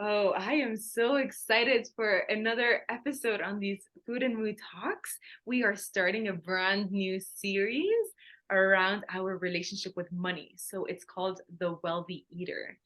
Oh, I am so excited for another episode on these Food and Mood Talks. We are starting a brand new series around our relationship with money. So it's called The Wealthy Eater.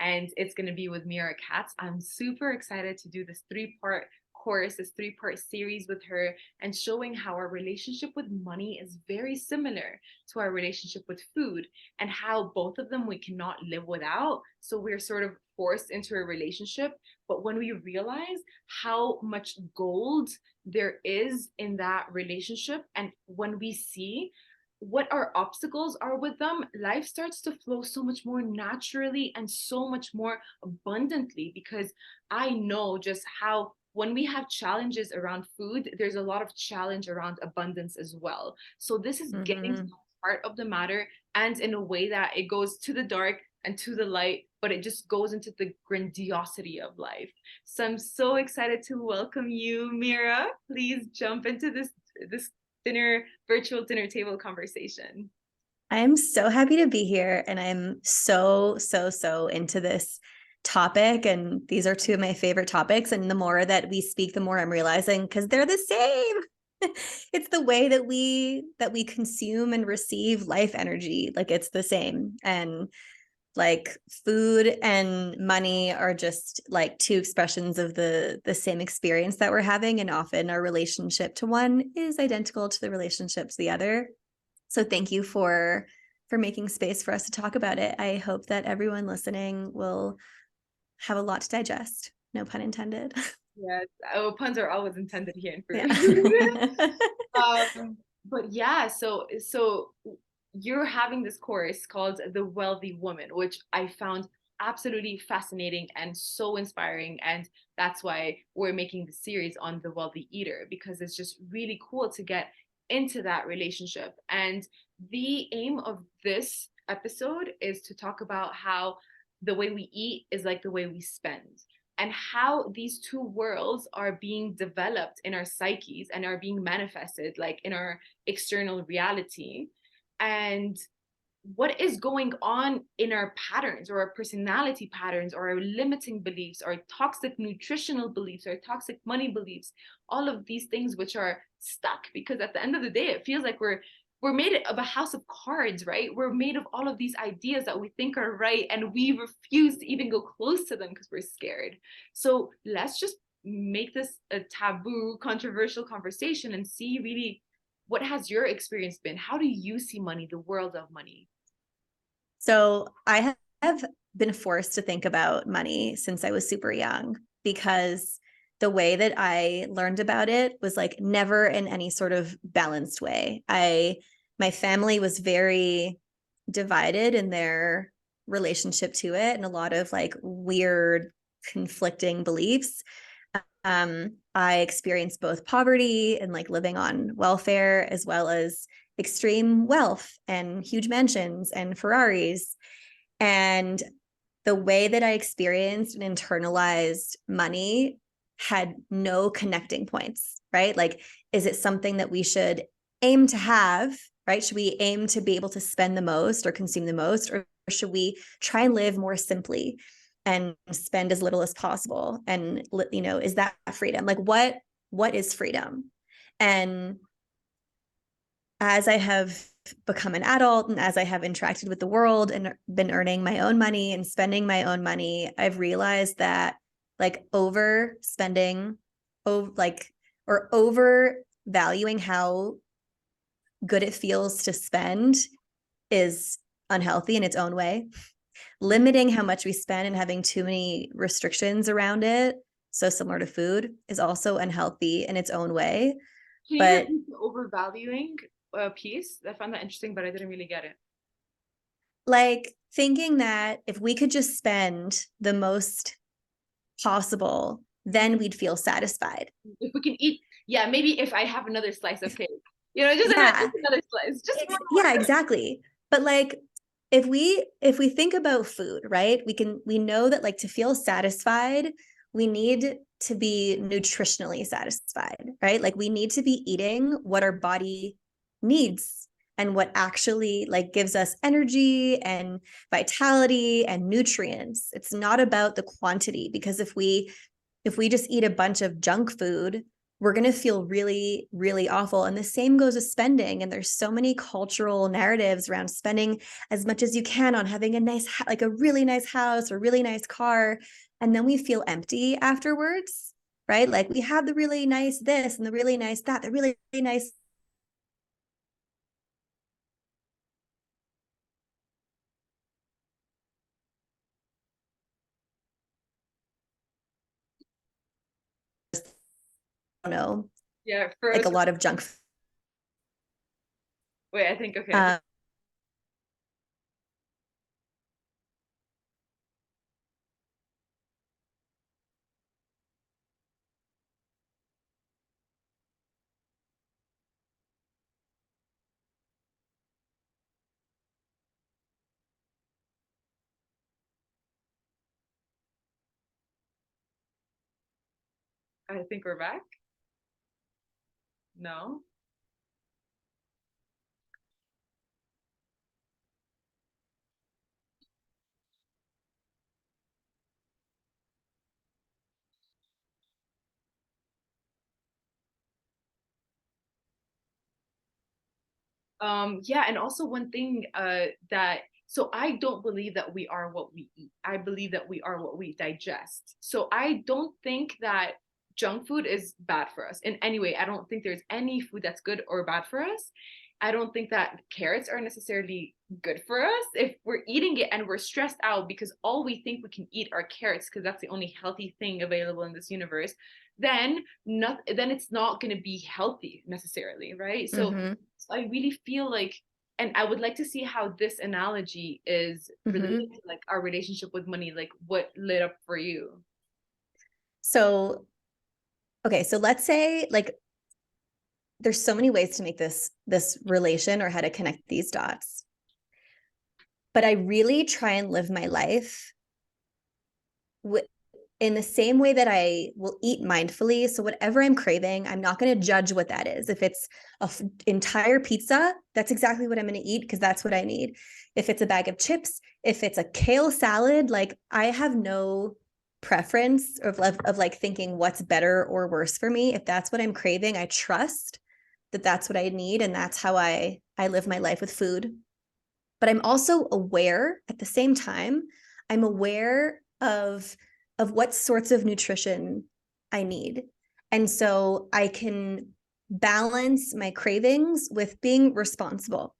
And it's going to be with Mira Katz. I'm super excited to do this three-part course, this three-part series with her, and showing how our relationship with money is very similar to our relationship with food, and how both of them we cannot live without. So we're sort of forced into a relationship. But when we realize how much gold there is in that relationship, and when we see what our obstacles are with them, life starts to flow so much more naturally and so much more abundantly. Because I know just how when we have challenges around food, there's a lot of challenge around abundance as well. So this is getting to Hmm. the heart of the matter, and in a way that it goes to the dark and to the light, but it just goes into the grandiosity of life. So I'm so excited to welcome you, Mira. Please jump into this virtual dinner table conversation. I'm so happy to be here. And I'm so into this topic. And these are two of my favorite topics. And the more that we speak, the more I'm realizing because they're the same. It's the way that we consume and receive life energy. Like it's the same. And like food and money are just like two expressions of the same experience that we're having. And often our relationship to one is identical to the relationship to the other. So thank you for making space for us to talk about it. I hope that everyone listening will have a lot to digest. No pun intended. Yes, oh, puns are always intended here in Yeah. food. But yeah, so you're having this course called The Wealthy Woman, which I found absolutely fascinating and so inspiring. And that's why we're making the series on the wealthy eater, because it's just really cool to get into that relationship. And the aim of this episode is to talk about how the way we eat is like the way we spend, and how these two worlds are being developed in our psyches and are being manifested like in our external reality, and what is going on in our patterns or our personality patterns or our limiting beliefs, our toxic nutritional beliefs, our toxic money beliefs, all of these things which are stuck. Because at the end of the day, it feels like we're made of a house of cards, right? We're made of all of these ideas that we think are right, and we refuse to even go close to them because we're scared. So let's just make this a taboo, controversial conversation and see really, what has your experience been? How do you see money, the world of money? So I have been forced to think about money since I was super young because the way that I learned about it was like never in any sort of balanced way. My family was very divided in their relationship to it and a lot of like weird conflicting beliefs. I experienced both poverty and like living on welfare, as well as extreme wealth and huge mansions and Ferraris. And the way that I experienced and internalized money had no connecting points, right? Like, is it something that we should aim to have, right? Should we aim to be able to spend the most or consume the most? Or should we try and live more simply and spend as little as possible? And, is that freedom? Like, what is freedom? And as I have become an adult and as I have interacted with the world and been earning my own money and spending my own money, I've realized that like overspending, or overvaluing how good it feels to spend is unhealthy in its own way. Limiting how much we spend and having too many restrictions around it, so similar to food, is also unhealthy in its own way. Can you But repeat the overvaluing piece? I found that interesting, but I didn't really get it. like thinking that if we could just spend the most possible, then we'd feel satisfied. If we can eat, yeah, maybe if I have another slice of cake, Yeah, just another slice, just one yeah, more. exactly. But like if we think about food, right? We know that like to feel satisfied, we need to be nutritionally satisfied, right? Like we need to be eating what our body needs and what actually like gives us energy and vitality and nutrients. It's not about the quantity, because if we just eat a bunch of junk food, we're going to feel really, really awful. And the same goes with spending. And there's so many cultural narratives around spending as much as you can on having a nice, like a really nice house or really nice car. And then we feel empty afterwards, right? Like we have the really nice this and the really nice that, the really, really nice. I don't know, Yeah, like a frozen. lot of junk. Wait, I think okay. I think Uh, I think we're back. No. Yeah, and also one thing that so I don't believe that we are what we eat. I believe that we are what we digest. So I don't think that junk food is bad for us in any way. I don't think there's any food that's good or bad for us. I don't think that carrots are necessarily good for us if we're eating it and we're stressed out because all we think we can eat are carrots because that's the only healthy thing available in this universe. Then it's not going to be healthy necessarily, right? So mm-hmm, I really feel like, and I would like to see how this analogy is mm-hmm. related to like our relationship with money, like what lit up for you. So, okay. So let's say like there's so many ways to make this relation or how to connect these dots. But I really try and live my life in the same way that I will eat mindfully. So whatever I'm craving, I'm not going to judge what that is. If it's an entire pizza, that's exactly what I'm going to eat because that's what I need. If it's a bag of chips, if it's a kale salad, like I have no preference of like thinking what's better or worse for me. If that's what I'm craving, I trust that that's what I need, and that's how I live my life with food. But I'm also aware at the same time, I'm aware of what sorts of nutrition I need. And so I can balance my cravings with being responsible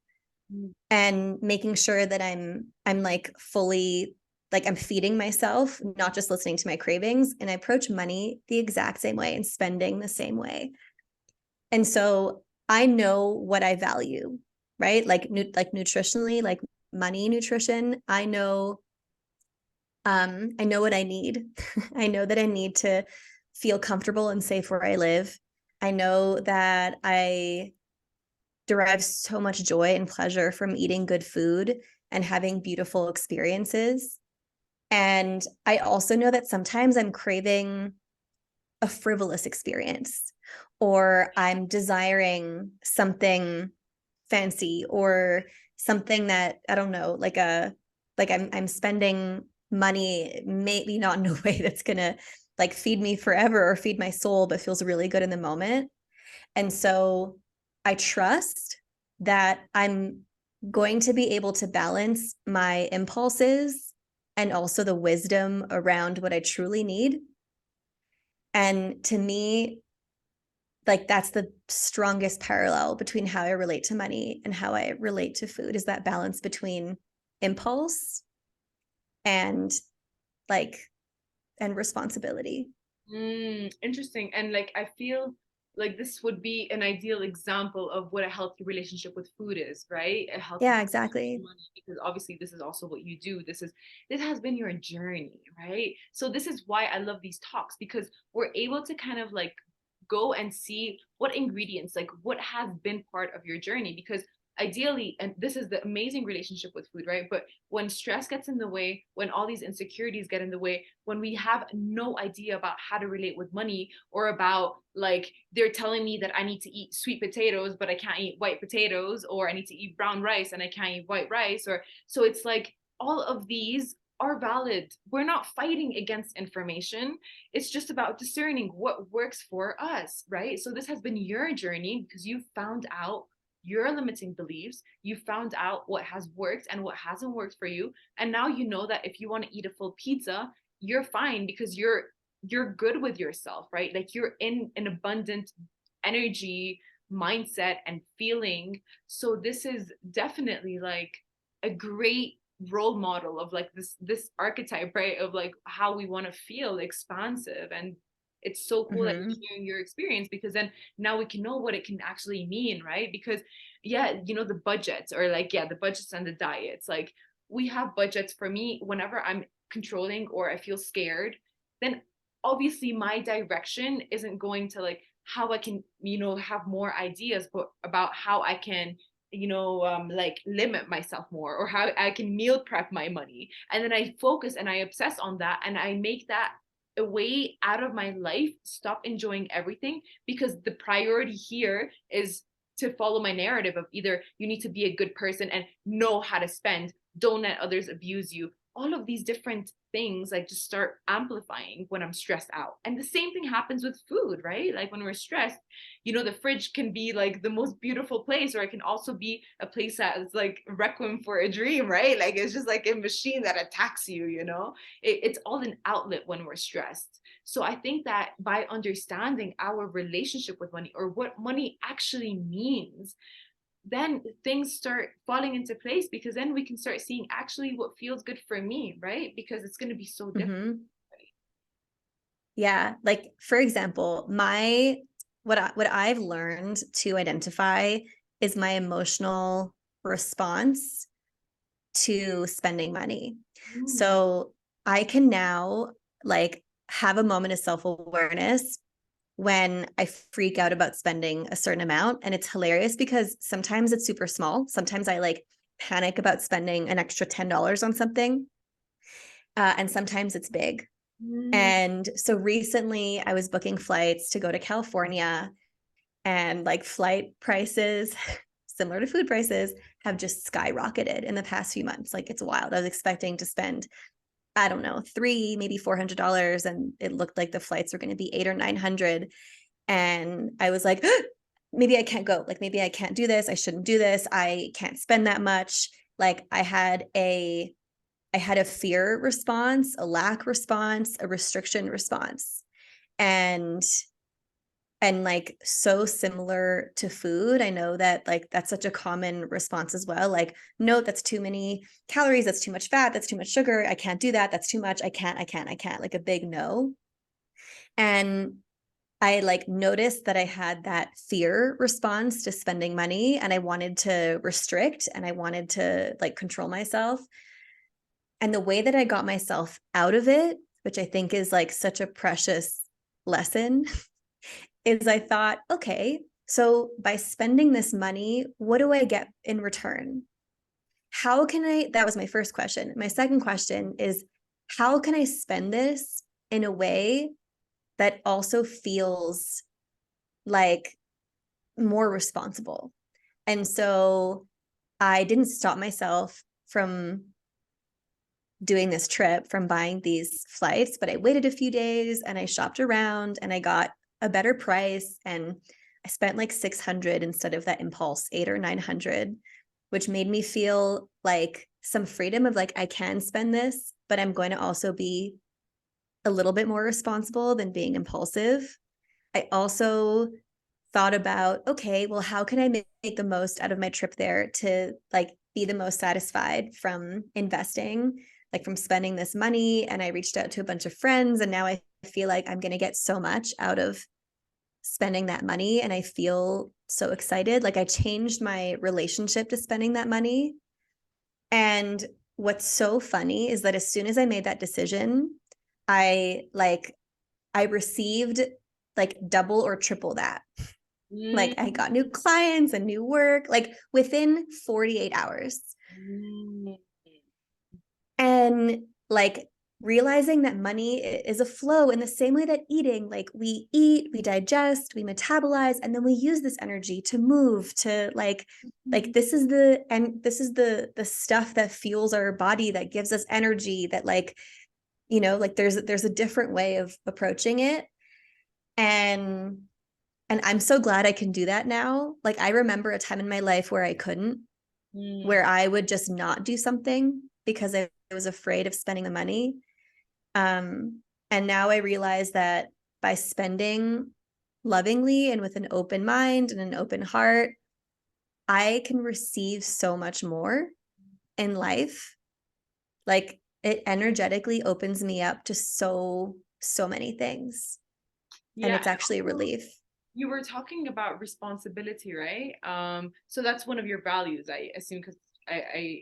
Mm. and making sure that I'm like fully like I'm feeding myself, not just listening to my cravings. And I approach money the exact same way and spending the same way. And so I know what I value, right? Like nutritionally, like money nutrition, I know what I need. I know that I need to feel comfortable and safe where I live. I know that I derive so much joy and pleasure from eating good food and having beautiful experiences. And I also know that sometimes I'm craving a frivolous experience, or I'm desiring something fancy or something that I don't know, like I'm spending money maybe not in a way that's gonna like feed me forever or feed my soul, but feels really good in the moment. And so I trust that I'm going to be able to balance my impulses and also the wisdom around what I truly need. And to me, like that's the strongest parallel between how I relate to money and how I relate to food, is that balance between impulse and like and responsibility. Interesting. And like I feel like this would be an ideal example of what a healthy relationship with food is, right? A healthy Yeah, relationship with exactly. money, because obviously this is also what you do. This has been your journey, right? So this is why I love these talks because we're able to kind of like go and see what ingredients, like what has been part of your journey. Because ideally, and this is the amazing relationship with food, right? But when stress gets in the way, when all these insecurities get in the way, when we have no idea about how to relate with money, or about like they're telling me that I need to eat sweet potatoes but I can't eat white potatoes, or I need to eat brown rice and I can't eat white rice, or so it's like all of these are valid. We're not fighting against information. It's just about discerning what works for us, right? So this has been your journey because you found out your limiting beliefs, you found out what has worked and what hasn't worked for you, and now you know that if you want to eat a full pizza, you're fine because you're good with yourself, right? Like you're in an abundant energy mindset and feeling. So this is definitely like a great role model of like this archetype, right, of like how we want to feel expansive. And it's so cool that Mm-hmm. you're sharing your experience, because then now we can know what it can actually mean, right? Because yeah, you know, the budgets, or like, yeah, the budgets and the diets, like we have budgets. For me, whenever I'm controlling or I feel scared, then obviously my direction isn't going to like how I can, you know, have more ideas, but about how I can, you know, like limit myself more, or how I can meal prep my money. And then I focus and I obsess on that, and I make that a way out of my life, stop enjoying everything, because the priority here is to follow my narrative of either you need to be a good person and know how to spend, don't let others abuse you. All of these different things like just start amplifying when I'm stressed out. And the same thing happens with food, right? Like when we're stressed, you know, the fridge can be like the most beautiful place, or it can also be a place that is like requiem for a dream, right? Like it's just like a machine that attacks you, you know? It's all an outlet when we're stressed. So I think that by understanding our relationship with money, or what money actually means, then things start falling into place, because then we can start seeing actually what feels good for me, right? Because it's going to be so different. Mm-hmm. Yeah. Like for example, what I've learned to identify is my emotional response to spending money. Mm. So I can now like have a moment of self-awareness when I freak out about spending a certain amount. And it's hilarious because sometimes it's super small. Sometimes I like panic about spending an extra $10 on something. And sometimes it's big. Mm. And so recently I was booking flights to go to California, and like flight prices, similar to food prices, have just skyrocketed in the past few months. Like it's wild. I was expecting to spend, I don't know, maybe $400, and it looked like the flights were going to be 800 or 900. And I was like, maybe I can't go. Like maybe I can't do this. I shouldn't do this. I can't spend that much. Like I had a fear response, a lack response, a restriction response. And like so similar to food, I know that like that's such a common response as well. Like, no, that's too many calories, that's too much fat, that's too much sugar. I can't do that. That's too much. I can't. Like a big no. And I like noticed that I had that fear response to spending money, and I wanted to restrict and I wanted to like control myself. And the way that I got myself out of it, which I think is like such a precious lesson, is I thought, okay, so by spending this money, what do I get in return? How can I? That was my first question. My second question is, how can I spend this in a way that also feels like more responsible? And so I didn't stop myself from doing this trip, from buying these flights, but I waited a few days and I shopped around and I got a better price, and I spent like 600 instead of that impulse 800 or 900, which made me feel like some freedom of like, I can spend this, but I'm going to also be a little bit more responsible than being impulsive. I also thought about, okay, well, how can I make the most out of my trip there to like be the most satisfied from investing, like from spending this money? And I reached out to a bunch of friends, and now I feel like I'm going to get so much out of spending that money. And I feel so excited. Like I changed my relationship to spending that money. And what's so funny is that as soon as I made that decision, I received like double or triple that. Like I Mm. got new clients and new work, like within 48 hours. Mm. And like realizing that money is a flow in the same way that eating, like we eat, we digest, we metabolize, and then we use this energy to move to like this is the stuff that fuels our body, that gives us energy, that like, you know, like there's a different way of approaching it. And I'm so glad I can do that now. Like I remember a time in my life where I couldn't, Mm. where I would just not do something because I was afraid of spending the money. And now I realize that by spending lovingly and with an open mind and an open heart, I can receive so much more in life. Like it energetically opens me up to so many things. And Yeah, it's and actually a also relief. you were talking about responsibility, right? So that's one of your values, I assume, because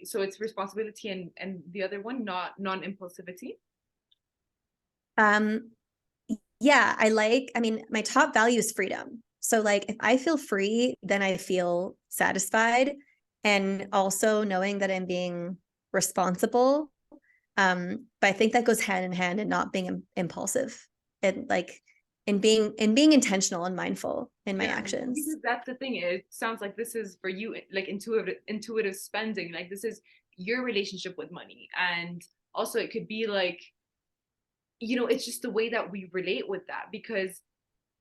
so it's responsibility and the other one, not non-impulsivity. Um, yeah, I mean, my top value is freedom. So like if I feel free, then I feel satisfied. And also knowing that I'm being responsible. But I think that goes hand in hand and not being impulsive and like in being intentional and mindful in my Yeah, actions. because that's the thing. It sounds like this is for you, like intuitive spending. Like this is your relationship with money, and also it could be like, it's just the way that we relate with that. Because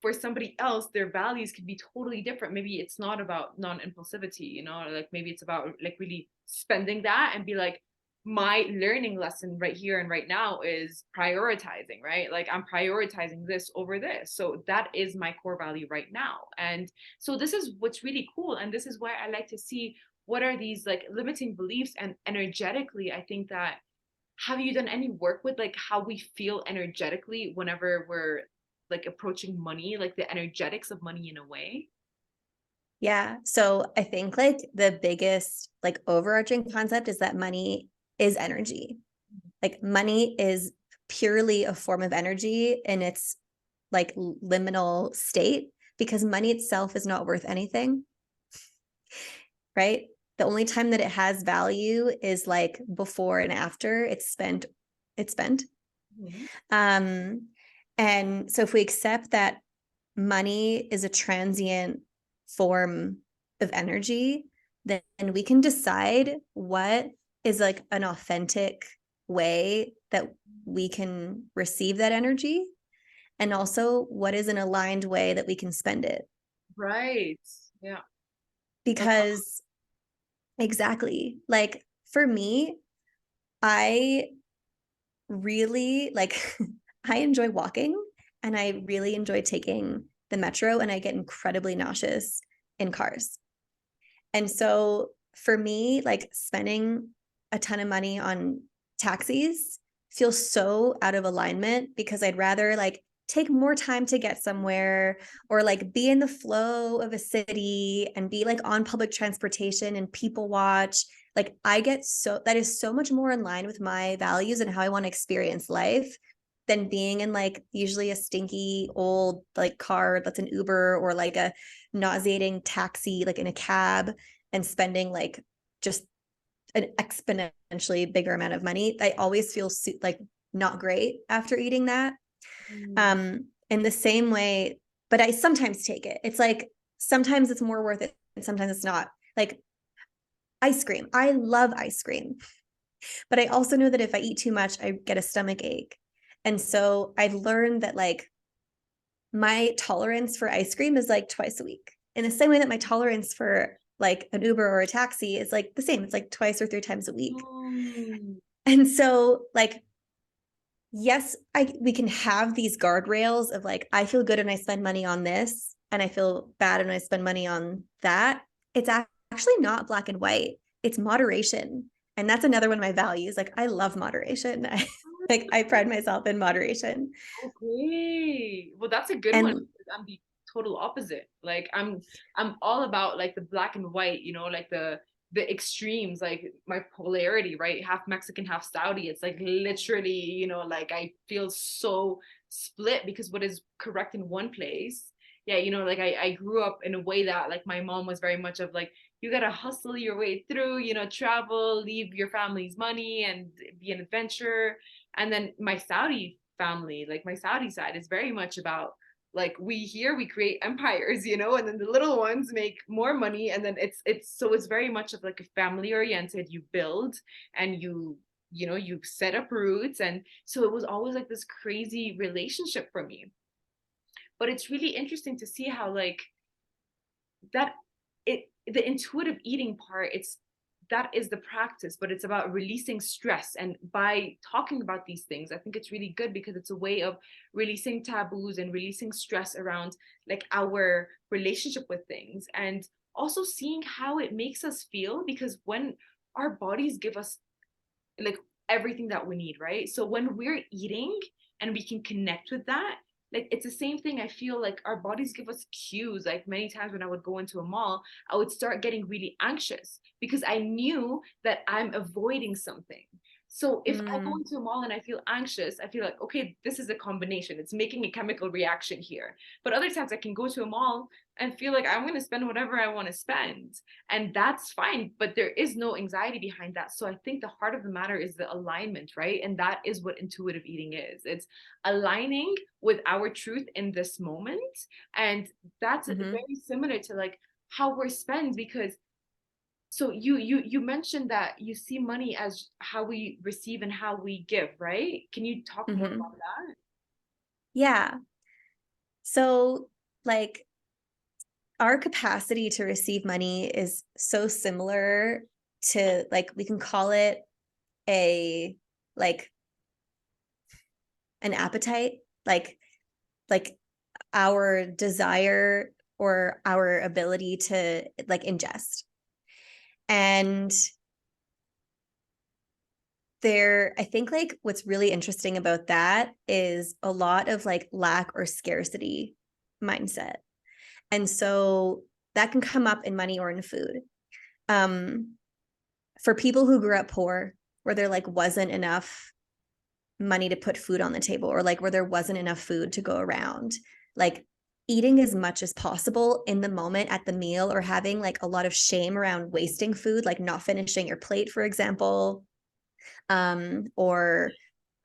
for somebody else, their values could be totally different. Maybe it's not about non-impulsivity, like maybe it's about like really spending that and be like, my learning lesson right here and right now is prioritizing, right? Like I'm prioritizing this over this. So that is my core value right now. And so this is what's really cool. And this is why I like to see what are these like limiting beliefs. And energetically, I think that, have you done any work with like how we feel energetically whenever we're like approaching money, like the energetics of money in a way? Yeah. So I think like the biggest like overarching concept is that money is energy. Like money is purely a form of energy in its like liminal state, because money itself is not worth anything, right? The only time that it has value is like before and after it's spent. Mhm. Um, and so if we accept that money is a transient form of energy, then we can decide what is like an authentic way that we can receive that energy, and also what is an aligned way that we can spend it. Right. Yeah. That's Because exactly, like for me, I really like I enjoy walking, and I really enjoy taking the metro, and I get incredibly nauseous in cars. And so for me, like spending a ton of money on taxis feels so out of alignment, because I'd rather like take more time to get somewhere, or like be in the flow of a city and be like on public transportation and people watch. Like that is so much more in line with my values and how I want to experience life than being in like usually a stinky old like car that's an Uber, or like a nauseating taxi like in a cab, and spending like just an exponentially bigger amount of money. I always feel like not great after eating that. mm, In the same way, but I sometimes take it. It's like sometimes it's more worth it and sometimes it's not. Like ice cream. I love ice cream, but I also know that if I eat too much, I get a stomach ache. And so I've learned that like my tolerance for ice cream is like twice a week. In the same way that my tolerance for like an Uber or a taxi is like the same. It's like twice or three times a week. mm, And so like yes, I we can have these guardrails of like I feel good when I spend money on this and I feel bad when I spend money on that. It's actually not black and white. It's moderation. And that's another one of my values. Like I love moderation. I pride myself in moderation. okay. Well, that's a good one. And I'm the total opposite. Like I'm all about like the black and white, like the extremes, like my polarity, right? Half Mexican, half Saudi. It's like literally, like I feel so split because what is correct in one place yeah, you know, like I grew up in a way that like my mom was very much of like, you gotta hustle your way through, you know, travel, leave your family's money and be an adventurer. And then my Saudi family, like my Saudi side is very much about like we here we create empires, you know, and then the little ones make more money, and then it's so it's very much of like a family oriented. You build and you know you set up roots, and so it was always like this crazy relationship for me. But it's really interesting to see how like that it the intuitive eating part, it's that is the practice, but it's about releasing stress. And by talking about these things, I think it's really good because it's a way of releasing taboos and releasing stress around like our relationship with things, and also seeing how it makes us feel, because when our bodies give us like everything that we need, right? So when we're eating and we can connect with that, like it's the same thing. I feel like our bodies give us cues. Like many times when I would go into a mall, I would start getting really anxious because I knew that I'm avoiding something. So if I go Mm, into a mall and I feel anxious, I feel like, okay, this is a combination. It's making a chemical reaction here. But other times I can go to a mall and feel like I'm going to spend whatever I want to spend, and that's fine, but there is no anxiety behind that. So I think the heart of the matter is the alignment, right? And that is what intuitive eating is. It's aligning with our truth in this moment. And that's mhm. very similar to like how we're spent, because so you mentioned that you see money as how we receive and how we give, right? Can you talk more Mhm. about that? Yeah. So, like, our capacity to receive money is so similar to, like, we can call it a, like, an appetite, like our desire or our ability to like ingest. And there, I think like what's really interesting about that is a lot of like lack or scarcity mindset. And so that can come up in money or in food. Um, for people who grew up poor, where there like wasn't enough money to put food on the table, or like where there wasn't enough food to go around, like eating as much as possible in the moment at the meal, or having like a lot of shame around wasting food, like not finishing your plate, for example, or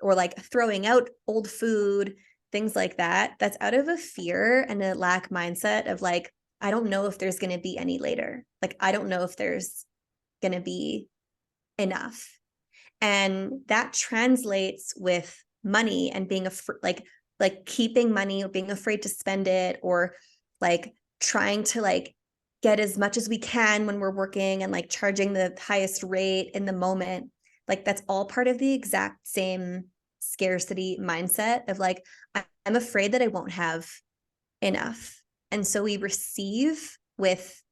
like throwing out old food, things like that. That's out of a fear and a lack mindset of like, I don't know if there's going to be any later. Like, I don't know if there's going to be enough. And that translates with money and being like keeping money or being afraid to spend it, or like trying to like get as much as we can when we're working and like charging the highest rate in the moment. Like that's all part of the exact same scarcity mindset of like, I'm afraid that I won't have enough. And so we receive with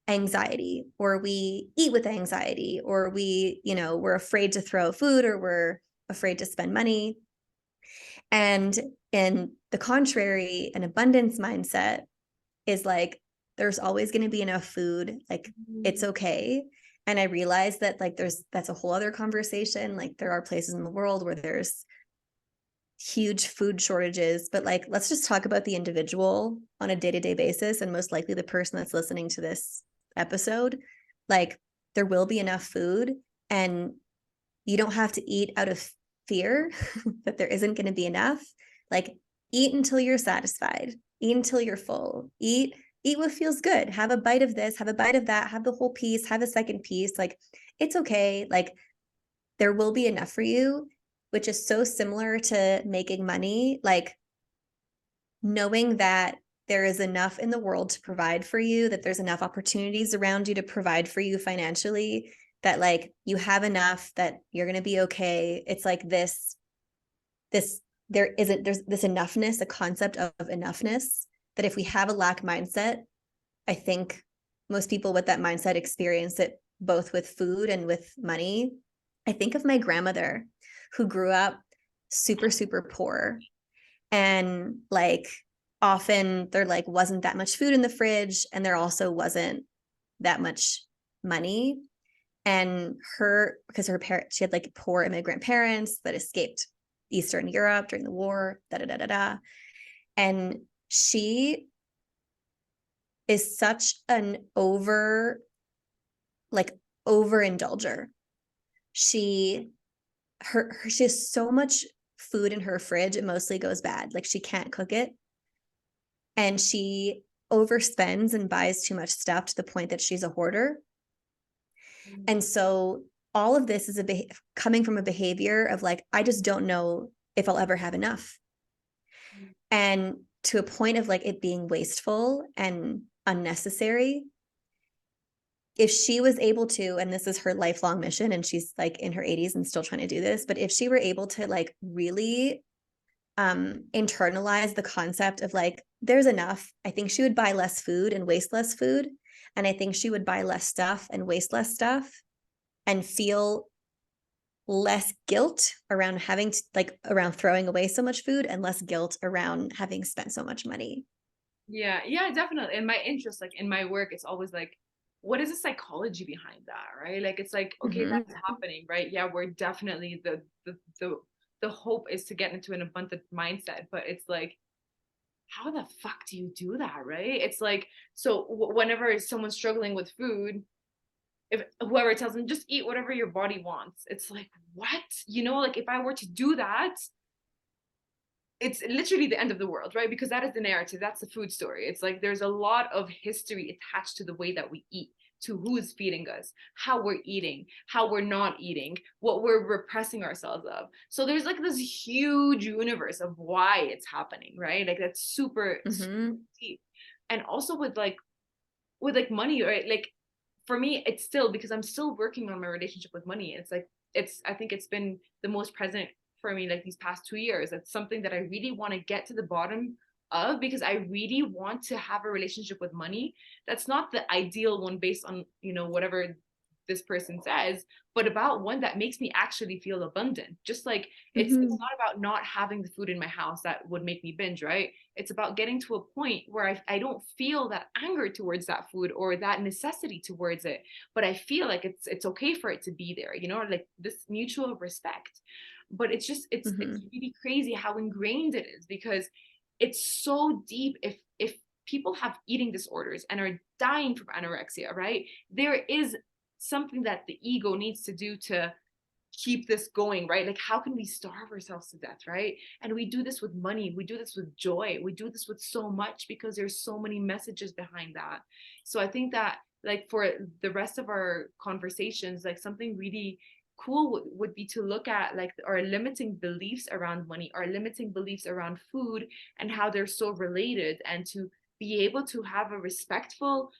anxiety, or we eat with anxiety, or we're afraid to throw food, or we're afraid to spend money. And in the contrary, an abundance mindset is like, there's always going to be enough food, like it's Mm. okay. And I realized that like that's a whole other conversation. Like there are places in the world where there's huge food shortages, but like let's just talk about the individual on a day-to-day basis, and most likely the person that's listening to this episode. Like there will be enough food, and you don't have to eat out of fear that there isn't going to be enough. Like eat until you're satisfied, eat until you're full, eat what feels good, have a bite of this, have a bite of that, have the whole piece, have a second piece. Like it's okay. Like there will be enough for you, which is so similar to making money. Like knowing that there is enough in the world to provide for you, that there's enough opportunities around you to provide for you financially, that like you have enough, that you're going to be okay. It's like this there's this enoughness, a concept of enoughness, that if we have a lack mindset, I think most people with that mindset experience it both with food and with money. I think of my grandmother who grew up super, super poor, and like often there like wasn't that much food in the fridge, and there also wasn't that much money. And because her parents, she had like poor immigrant parents that escaped Eastern Europe during the war, da da da da da. And she is such an overindulger. She has so much food in her fridge, it mostly goes bad. Like she can't cook it. And she overspends and buys too much stuff to the point that she's a hoarder. And so all of this is coming from a behavior of like, I just don't know if I'll ever have enough. And to a point of like it being wasteful and unnecessary. If she was able to, and this is her lifelong mission, and she's like in her 80s and still trying to do this, but if she were able to like really internalize the concept of like, there's enough, I think she would buy less food and waste less food. And I think she would buy less stuff and waste less stuff and feel less guilt around having to like around throwing away so much food and less guilt around having spent so much money. Yeah, yeah, definitely. In my interest, like in my work, it's always like, what is the psychology behind that, right? Like it's like, okay, Mm-hmm. that's happening, right? Yeah, we're definitely the hope is to get into an abundant mindset, but it's like, how the fuck do you do that, right? It's like, so whenever someone's struggling with food, if whoever tells them just eat whatever your body wants, it's like, what? You know, like if I were to do that, it's literally the end of the world, right? Because that is the narrative. That's the food story. It's like there's a lot of history attached to the way that we eat, to who's feeding us, how we're eating, how we're not eating, what we're repressing ourselves of. So there's like this huge universe of why it's happening, right? Like that's super, Mm-hmm. super deep. And also with like money, right? Like for me, it's still because I'm still working on my relationship with money. It's like I think it's been the most present for me like these past 2 years. It's something that I really want to get to the bottom of because I really want to have a relationship with money that's not the ideal one based on, whatever this person says, but about one that makes me actually feel abundant. Just like it's Mm-hmm. not about not having the food in my house that would make me binge, right? It's about getting to a point where I don't feel that anger towards that food or that necessity towards it, but I feel like it's okay for it to be there, like this mutual respect. But it's Mm-hmm. really crazy how ingrained it is because it's so deep. If people have eating disorders and are dying from anorexia, right? There is something that the ego needs to do to keep this going, right? Like how can we starve ourselves to death, right? And we do this with money, we do this with joy, we do this with so much because there's so many messages behind that. So I think that like for the rest of our conversations, like something really cool would be to look at like our limiting beliefs around money, our limiting beliefs around food, and how they're so related, and to be able to have a respectful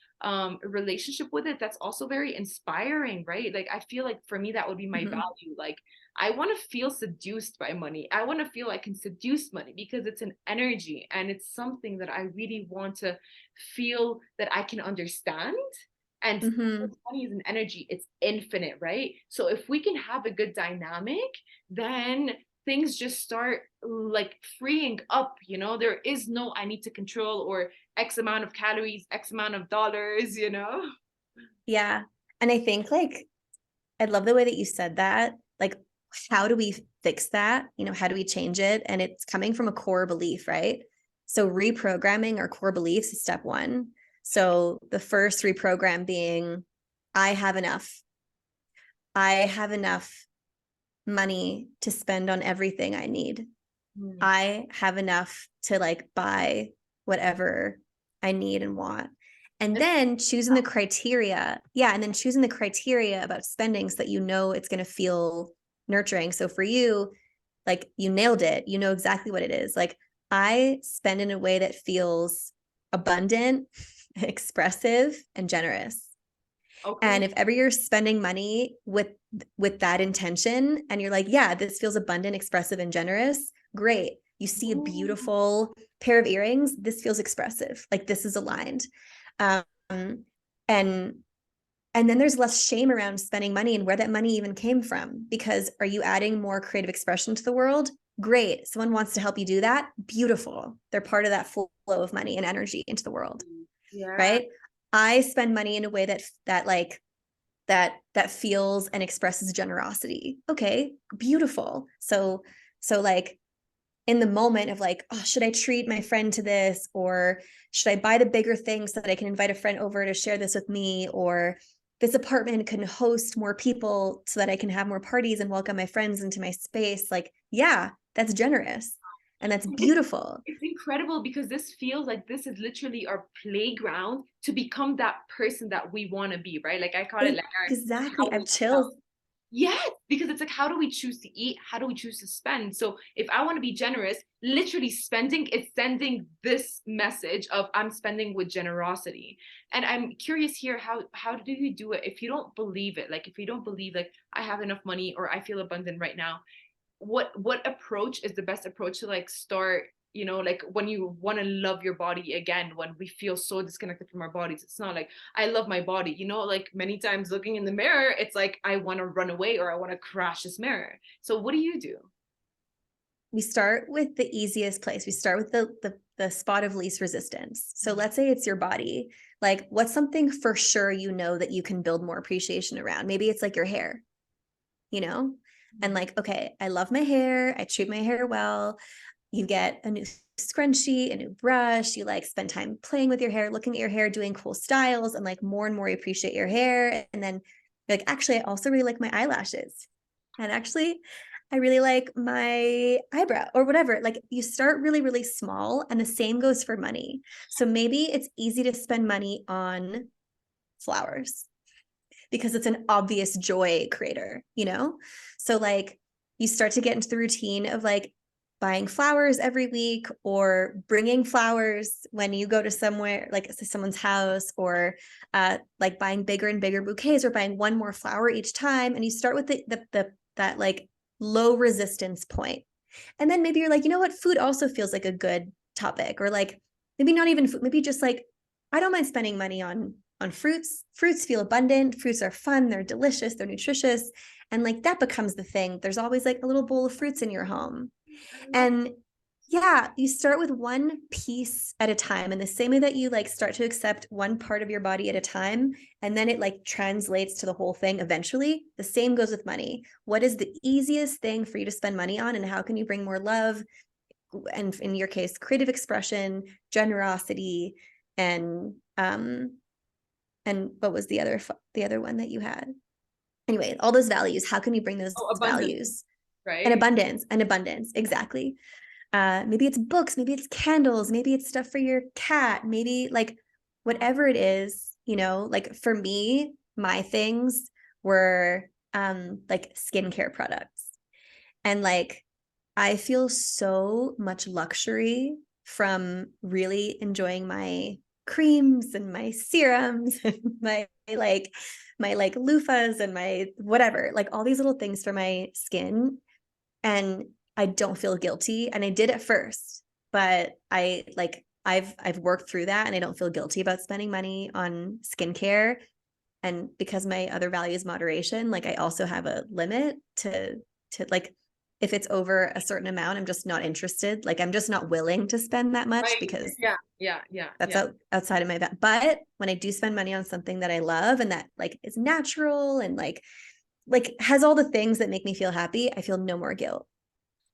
relationship with it that's also very inspiring, right? Like I feel like for me that would be my Mm-hmm. value. Like I want to feel seduced by money, I want to feel I can seduce money because it's an energy and it's something that I really want to feel that I can understand. And Mm-hmm. because money is an energy, it's infinite, right? So if we can have a good dynamic, then things just start like freeing up. There is no I need to control or X amount of calories, X amount of dollars. Yeah. And I think like I love the way that you said that. Like, how do we fix that? How do we change it? And it's coming from a core belief, right? So reprogramming our core beliefs is step one. So the first reprogram being, I have enough. I have enough money to spend on everything I need. Mm. I have enough to like buy whatever I need and want. And And then choosing the criteria. Yeah. And then choosing the criteria about spending so that it's going to feel nurturing. So for you, like you nailed it. You know exactly what it is. Like I spend in a way that feels abundant, expressive, and generous. okay. And if ever you're spending money with that intention and you're like, yeah, this feels abundant, expressive, and generous, great. You see a Ooh. beautiful pair of earrings, this feels expressive. Like this is aligned. Um, and and then there's less shame around spending money and where that money even came from. Because are you adding more creative expression to the world? Great. Someone wants to help you do that. Beautiful. They're part of that flow of money and energy into the world, Yeah. right? I spend money in a way that feels and expresses generosity. Okay, beautiful. So like in the moment of like, oh, should I treat my friend to this? Or should I buy the bigger things so that I can invite a friend over to share this with me? Or this apartment can host more people so that I can have more parties and welcome my friends into my space. Like, yeah, that's generous. And that's beautiful. It's incredible because this feels like this is literally our playground to become that person that we want to be, right? Like I call it like our Exactly. I've power chills. self. Yes, because it's like, how do we choose to eat? How do we choose to spend? So if I want to be generous, literally spending is sending this message of I'm spending with generosity. And I'm curious here, how do you do it if you don't believe it? Like if you don't believe like I have enough money or I feel abundant right now, what approach is the best approach to like start, you know, like when you want to love your body again, when we feel so disconnected from our bodies? It's not like I love my body, you know, like many times looking in the mirror it's like I want to run away or I want to crash this mirror. So what do you do? We start with the easiest place. We start with the spot of least resistance. So let's say it's your body. Like, what's something for sure you know that you can build more appreciation around? Maybe it's like your hair, you know? And like, okay, I love my hair. I treat my hair well. You get a new scrunchie, a new brush. You like spend time playing with your hair, looking at your hair, doing cool styles, and like more and more you appreciate your hair. And then you're like, actually, I also really like my eyelashes. And actually, I really like my eyebrow or whatever. Like you start really, really small, and the same goes for money. So maybe it's easy to spend money on flowers because it's an obvious joy creator, you know? So like you start to get into the routine of like buying flowers every week or bringing flowers when you go to somewhere like to someone's house, or like buying bigger and bigger bouquets or buying one more flower each time. And you start with the that like low resistance point. And then maybe you're like, you know what? Food also feels like a good topic, or like maybe not even food, maybe just like, I don't mind spending money on fruits. Fruits feel abundant. Fruits are fun. They're delicious. They're nutritious. And like that becomes the thing. There's always like a little bowl of fruits in your home. And yeah, you start with one piece at a time, in the same way that you like start to accept one part of your body at a time, and then it like translates to the whole thing eventually. The same goes with money. What is the easiest thing for you to spend money on, and how can you bring more love, and in your case, creative expression, generosity, and what was the other one that you had? Anyway, all those values. How can you bring those Abundance, values? And right? abundance, exactly. Maybe it's books, maybe it's candles, maybe it's stuff for your cat, maybe like whatever it is, you know. Like for me, my things were like skincare products. And like I feel so much luxury from really enjoying my creams and my serums and my like loofahs and my whatever, like all these little things for my skin. And I don't feel guilty. And I did at first, but I like I've worked through that, and I don't feel guilty about spending money on skincare. And because my other value is moderation, like I also have a limit to like, if it's over a certain amount, I'm just not interested. Like I'm just not willing to spend that much Right. because that's Yeah. outside of my but when I do spend money on something that I love and that like is natural and like has all the things that make me feel happy, I feel no more guilt.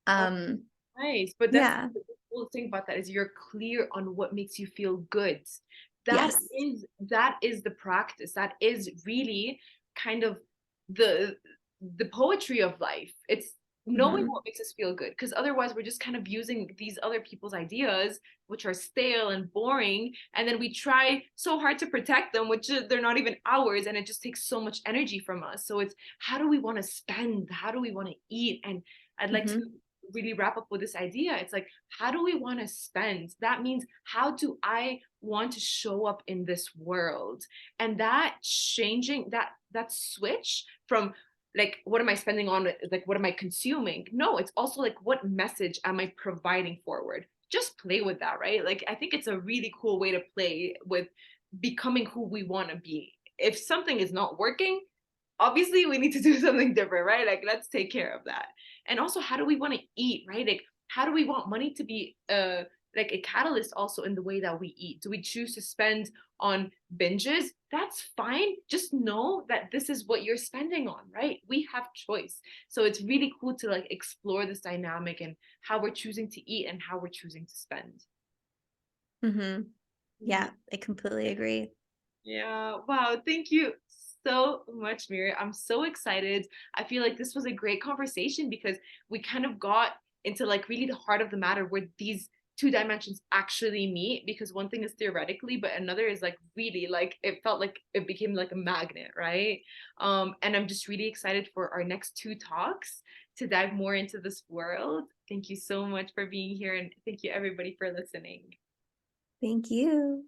Oh, um nice. But that's yeah. the cool thing about that is you're clear on what makes you feel good. That Yes. is the practice. That is really kind of the the poetry of life. It's knowing Mm-hmm. what makes us feel good. Because otherwise we're just kind of using these other people's ideas, which are stale and boring, and then we try so hard to protect them, which they're not even ours, and it just takes so much energy from us. So it's how do we want to spend? How do we want to eat? And I'd like to Mm-hmm. really wrap up with this idea. It's like, how do we want to spend? That means, how do I want to show up in this world? And that changing, that switch from like, what am I spending on? Like, what am I consuming? No, it's also like, what message am I providing forward? Just play with that, right? Like, I think it's a really cool way to play with becoming who we want to be. If something is not working, obviously we need to do something different, right? Like let's take care of that. And also, how do we want to eat, right? Like how do we want money to be like a catalyst also in the way that we eat. Do we choose to spend on binges? That's fine. Just know that this is what you're spending on, right? We have choice. So it's really cool to like explore this dynamic and how we're choosing to eat and how we're choosing to spend. Mm-hmm. Yeah, I completely agree. Yeah. Wow. Thank you so much, Mira. I'm so excited. I feel like this was a great conversation because we kind of got into like really the heart of the matter where these two dimensions actually meet, because one thing is theoretically, but another is like really like it felt like it became like a magnet, right? And I'm just really excited for our next two talks to dive more into this world. Thank you so much for being here, and thank you everybody for listening. Thank you.